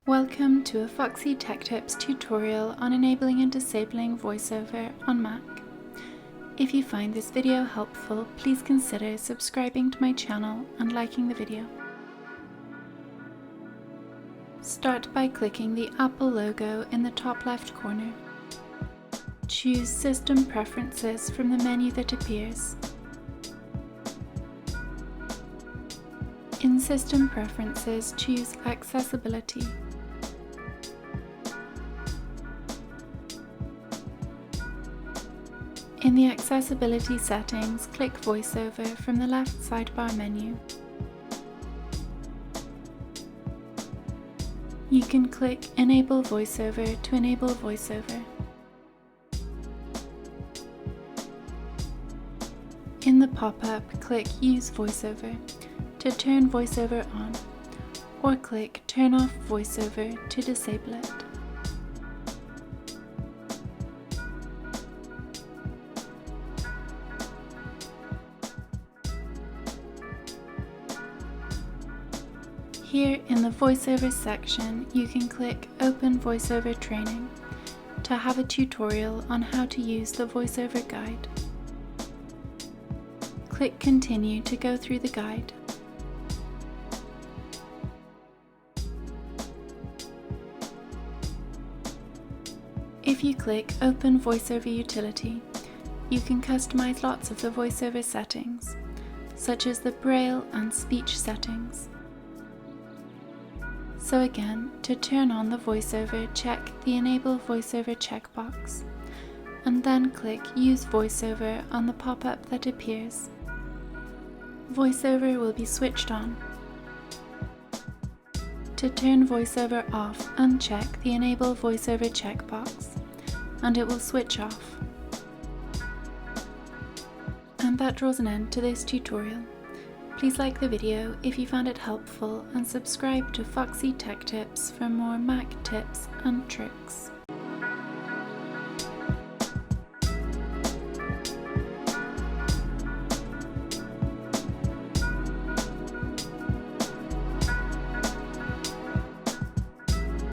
Welcome to a Foxy Tech Tips tutorial on enabling and disabling VoiceOver on Mac. If you find this video helpful, please consider subscribing to my channel and liking the video. Start by clicking the Apple logo in the top left corner. Choose System Preferences from the menu that appears. In System Preferences, choose Accessibility. In the Accessibility settings, click VoiceOver from the left sidebar menu. You can click Enable VoiceOver to enable VoiceOver. In the pop-up, click Use VoiceOver to turn VoiceOver on, or click Turn off VoiceOver to disable it. Here in the VoiceOver section, you can click Open VoiceOver Training to have a tutorial on how to use the VoiceOver guide. Click Continue to go through the guide. If you click Open VoiceOver Utility, you can customize lots of the VoiceOver settings, such as the Braille and speech settings. So again, to turn on the VoiceOver, check the Enable VoiceOver checkbox, and then click Use VoiceOver on the pop-up that appears. VoiceOver will be switched on. To turn VoiceOver off, uncheck the Enable VoiceOver checkbox, and it will switch off. And that draws an end to this tutorial. Please like the video if you found it helpful and subscribe to Foxy Tech Tips for more Mac tips and tricks.